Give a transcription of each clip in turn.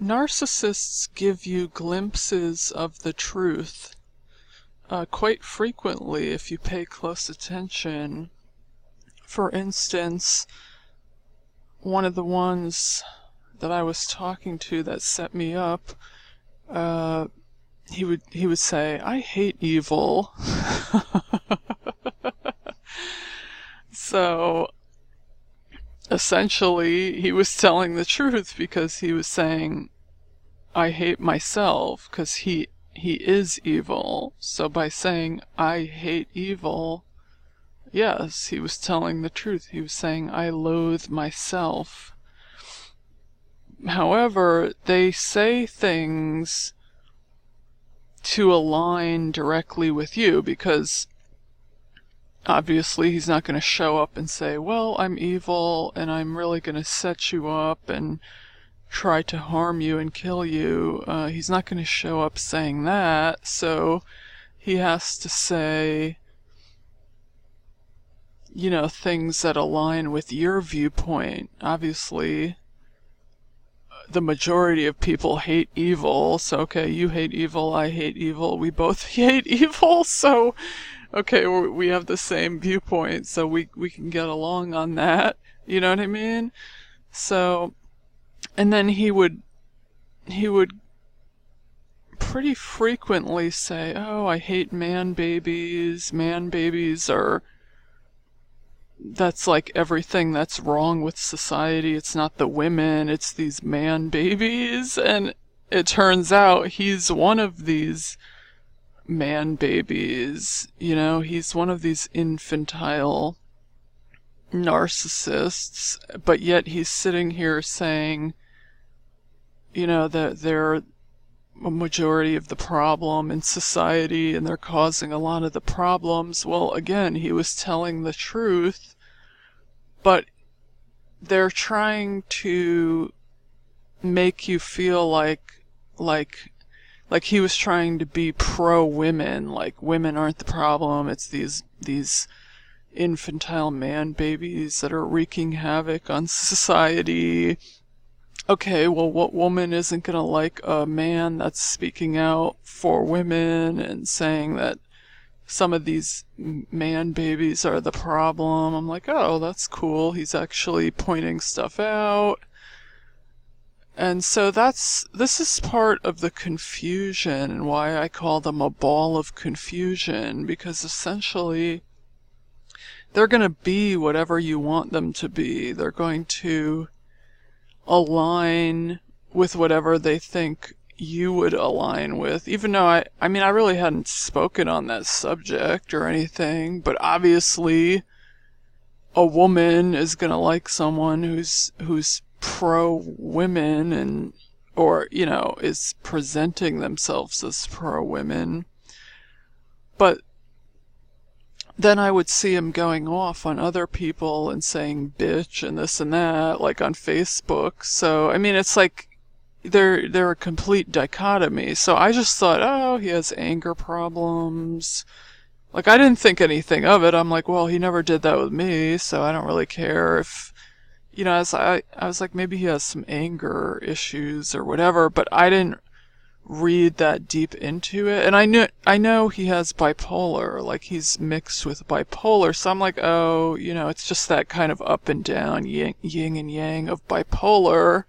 Narcissists give you glimpses of the truth quite frequently if you pay close attention. For instance, one of the ones that I was talking to that set me up, he would say, "I hate evil." So essentially he was telling the truth, because he was saying, I hate myself, because he is evil. So by saying I hate evil, yes, he was telling the truth. He was saying I loathe myself. However, they say things to align directly with you, because obviously he's not going to show up and say, well, I'm evil and I'm really going to set you up and try to harm you and kill you. He's not going to show up saying that, so he has to say, things that align with your viewpoint. Obviously, the majority of people hate evil, so okay, you hate evil, I hate evil, we both hate evil, so okay, we have the same viewpoint, so we can get along on that. You know what I mean? So, and then he would pretty frequently say, oh, I hate man babies. Man babies that's like everything that's wrong with society. It's not the women, it's these man babies. And it turns out he's one of these man babies. He's one of these infantile narcissists, but yet he's sitting here saying, that they're a majority of the problem in society and they're causing a lot of the problems. Well, again, he was telling the truth, but they're trying to make you feel like he was trying to be pro-women, like women aren't the problem, it's these infantile man babies that are wreaking havoc on society. Okay, well, what woman isn't gonna like a man that's speaking out for women and saying that some of these man babies are the problem? I'm like, oh, that's cool. He's actually pointing stuff out. And so this is part of the confusion and why I call them a ball of confusion, because essentially they're going to be whatever you want them to be. They're going to align with whatever they think you would align with, even though I mean, I really hadn't spoken on that subject or anything, but obviously a woman is going to like someone who's pro-women and, or, is presenting themselves as pro-women. But then I would see him going off on other people and saying bitch and this and that, like on Facebook. So, I mean, it's like they're a complete dichotomy. So I just thought, oh, he has anger problems. Like, I didn't think anything of it. I'm like, well, he never did that with me, so I don't really care if, as I was like, maybe he has some anger issues or whatever, but I didn't read that deep into it. And I know he has bipolar, like he's mixed with bipolar, so I'm like, oh, it's just that kind of up and down, yin and yang of bipolar.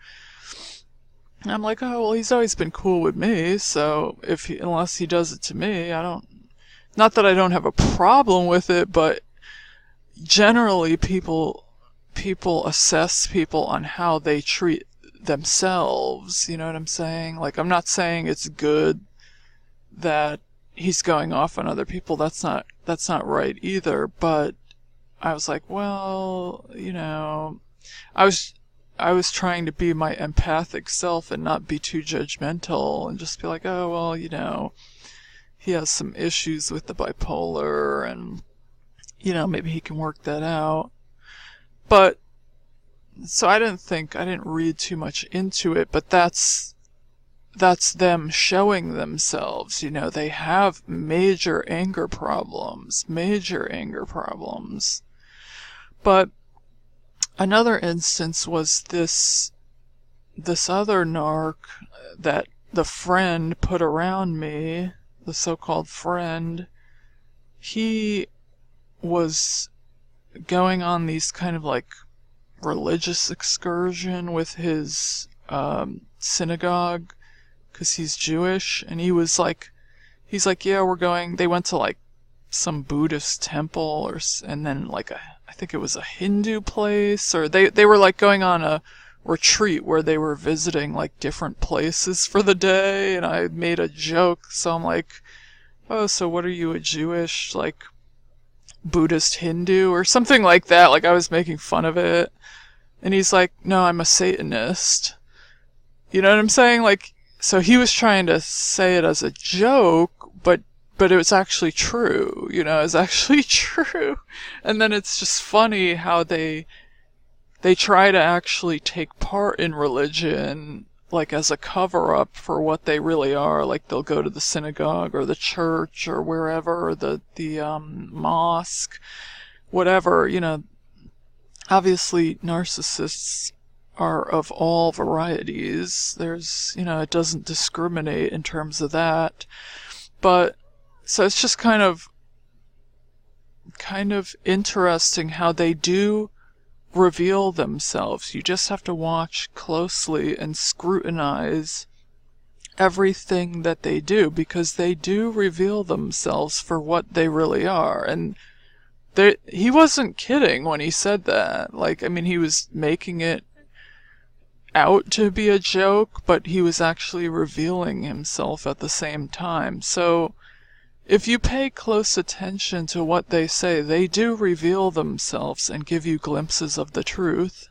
And I'm like, oh, well, he's always been cool with me, so unless he does it to me, not that I don't have a problem with it, but generally people assess people on how they treat themselves, you know what I'm saying? Like, I'm not saying it's good that he's going off on other people, that's not right either, but I was like, well, I was trying to be my empathic self and not be too judgmental and just be like, oh, well, he has some issues with the bipolar and, maybe he can work that out. But, so I didn't read too much into it, but that's them showing themselves, they have major anger problems. But another instance was this this other narc that the friend put around me, the so-called friend, he was going on these kind of like religious excursion with his synagogue, because he's Jewish, and he's like, yeah, they went to like some Buddhist temple, and then like I think it was a Hindu place, or they were like going on a retreat where they were visiting like different places for the day. And I made a joke, so I'm like, oh, so what are you, a Jewish like Buddhist Hindu or something like that? Like, I was making fun of it. And he's like, no, I'm a Satanist. You know what I'm saying? Like, so he was trying to say it as a joke, but it was actually true. You know, it's actually true. And then it's just funny how they try to actually take part in religion, like as a cover-up for what they really are. Like, they'll go to the synagogue or the church or wherever, or the mosque, whatever, you know. Obviously, narcissists are of all varieties. There's, you know, it doesn't discriminate in terms of that. But, so it's just kind of interesting how they do reveal themselves. You just have to watch closely and scrutinize everything that they do, because they do reveal themselves for what they really are. And he wasn't kidding when he said that. Like, I mean, he was making it out to be a joke, but he was actually revealing himself at the same time. So if you pay close attention to what they say, they do reveal themselves and give you glimpses of the truth.